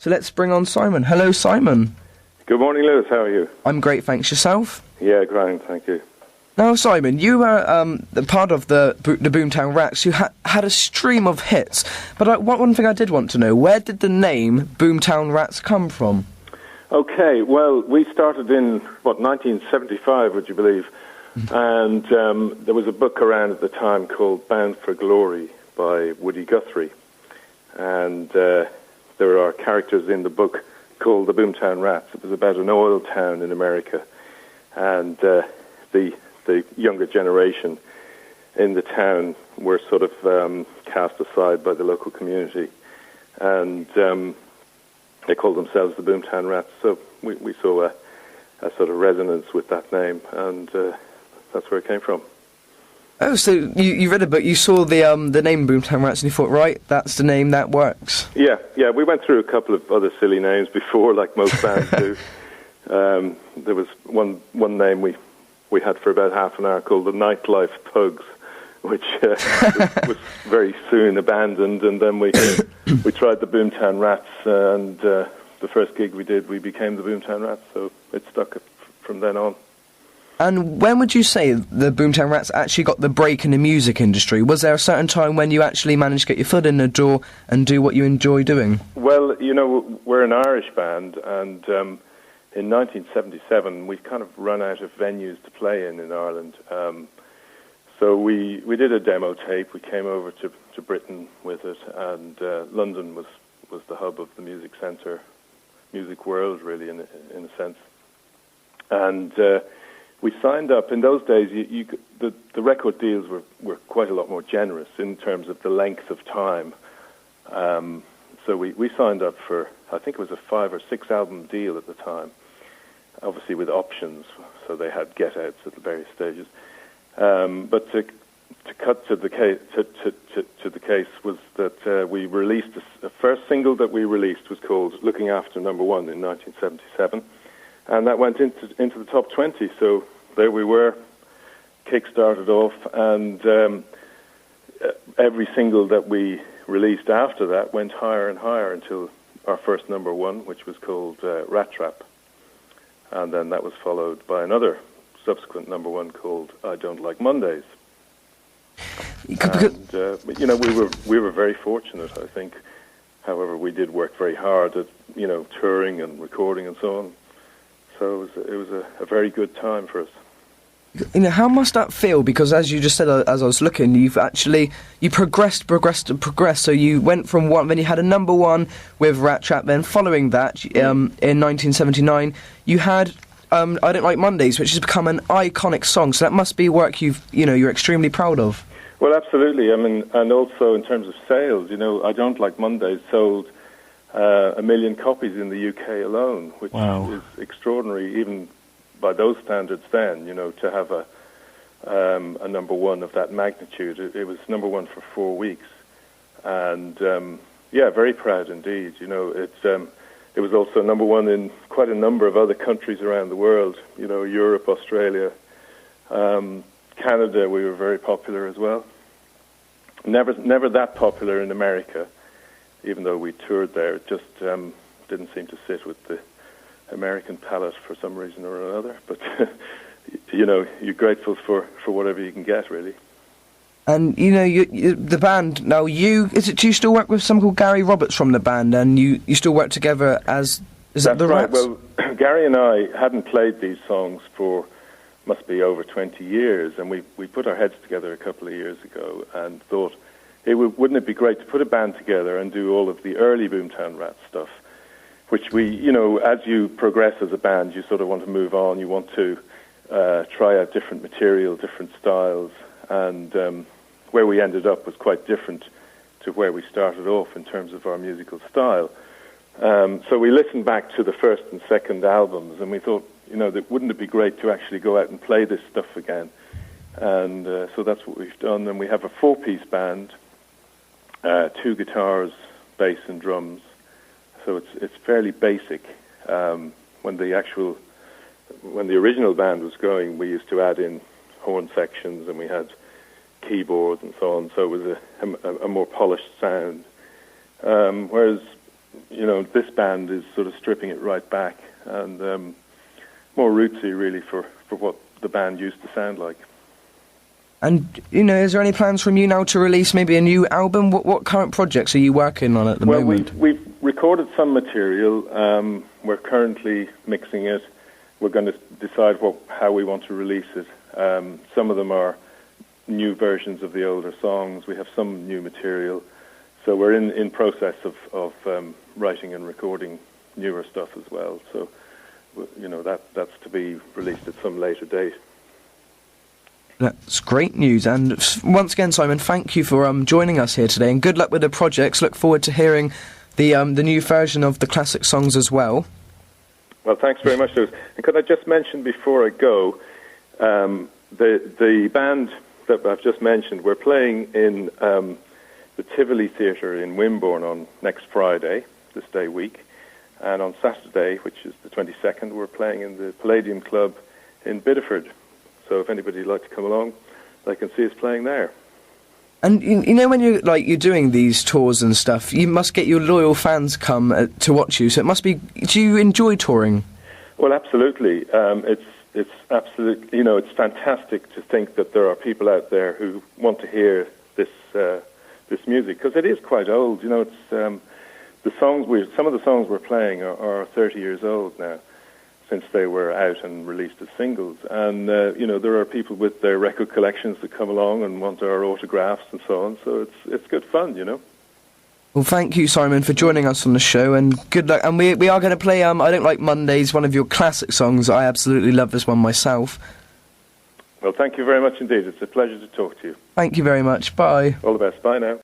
So let's bring on Simon. Hello, Simon. Good morning, Lewis. How are you? I'm great, thanks. Yourself? Yeah, grand, thank you. Now, Simon, you were part of the Boomtown Rats who had a stream of hits. But one thing I did want to know, where did the name Boomtown Rats come from? Okay, well, we started in, 1975, would you believe? And there was a book around at the time called Bound for Glory by Woody Guthrie. And there are characters in the book called the Boomtown Rats. It was about an oil town in America. And the younger generation in the town were sort of cast aside by the local community. And they called themselves the Boomtown Rats. So we saw a sort of resonance with that name, and that's where it came from. Oh, so you read a book, you saw the name Boomtown Rats, and you thought, right, that's the name, that works. Yeah, we went through a couple of other silly names before, like most bands do. There was one name we had for about half an hour called the Nightlife Thugs, which was very soon abandoned, and then we tried the Boomtown Rats, and the first gig we did, we became the Boomtown Rats, so it stuck from then on. And when would you say the Boomtown Rats actually got the break in the music industry? Was there a certain time when you actually managed to get your foot in the door and do what you enjoy doing? Well, we're an Irish band, and in 1977 we kind of run out of venues to play in Ireland. So we did a demo tape. We came over to Britain with it, and London was the hub of the music centre, music world, really, in a sense. And we signed up. In those days, the record deals were quite a lot more generous in terms of the length of time. So we signed up for, I think it was a 5 or 6 album deal at the time, obviously with options, so they had get-outs at the various stages. But to cut to the case was that we released the first single that we released was called "Looking After Number One" in 1977, and that went into the top 20. So there we were, kick-started off, and every single that we released after that went higher and higher until our first number one, which was called "Rat Trap," and then that was followed by another subsequent number one called "I Don't Like Mondays." And we were very fortunate, I think. However, we did work very hard at touring and recording and so on. So it was a very good time for us. How must that feel? Because as you just said, as I was looking, you progressed. So you went from one, then you had a number one with Rat Trap. Then following that, in 1979, you had "I Don't Like Mondays," which has become an iconic song. So that must be work you're extremely proud of. Well, absolutely. I mean, and also in terms of sales, "I Don't Like Mondays" sold 1 million copies in the UK alone, which is extraordinary, even by those standards. Then, to have a number one of that magnitude, it was number one for 4 weeks, and very proud indeed. It was also number one in quite a number of other countries around the world. Europe, Australia, Canada. We were very popular as well. Never that popular in America. Even though we toured there, it just didn't seem to sit with the American palate for some reason or another. But, you're grateful for whatever you can get, really. And, the band, now do you still work with someone called Gary Roberts from the band, and you still work together as, is that the Rats? That's right. Well, Gary and I hadn't played these songs for, must be over 20 years, and we put our heads together a couple of years ago and thought, wouldn't it be great to put a band together and do all of the early Boomtown Rats stuff, which as you progress as a band, you sort of want to move on, you want to try out different material, different styles, and where we ended up was quite different to where we started off in terms of our musical style. So we listened back to the first and second albums, and we thought, that wouldn't it be great to actually go out and play this stuff again? And so that's what we've done, and we have a 4-piece band, 2 guitars, bass and drums. So it's fairly basic. When the original band was going, we used to add in horn sections, and we had keyboards and so on. So it was a more polished sound. Whereas this band is sort of stripping it right back and more rootsy, really, for what the band used to sound like. And, is there any plans from you now to release maybe a new album? What current projects are you working on at the moment? Well, we've recorded some material. We're currently mixing it. We're going to decide how we want to release it. Some of them are new versions of the older songs. We have some new material. So we're in process of writing and recording newer stuff as well. So, that's to be released at some later date. That's great news. And once again, Simon, thank you for joining us here today, and good luck with the projects. Look forward to hearing the new version of the classic songs as well. Well, thanks very much, Lewis. And could I just mention before I go, the band that I've just mentioned, we're playing in the Tivoli Theatre in Wimborne on next Friday, this day week, and on Saturday, which is the 22nd, we're playing in the Palladium Club in Bideford. So if anybody'd like to come along, they can see us playing there. And when you're doing these tours and stuff, you must get your loyal fans come to watch you. So it must be. Do you enjoy touring? Well, absolutely. It's absolutely. It's fantastic to think that there are people out there who want to hear this music, because it is quite old. It's some of the songs we're playing are 30 years old now, since they were out and released as singles. And, there are people with their record collections that come along and want our autographs and so on. So it's good fun, Well, thank you, Simon, for joining us on the show, and good luck. And we are going to play I Don't Like Mondays, one of your classic songs. I absolutely love this one myself. Well, thank you very much indeed. It's a pleasure to talk to you. Thank you very much. Bye. All the best. Bye now.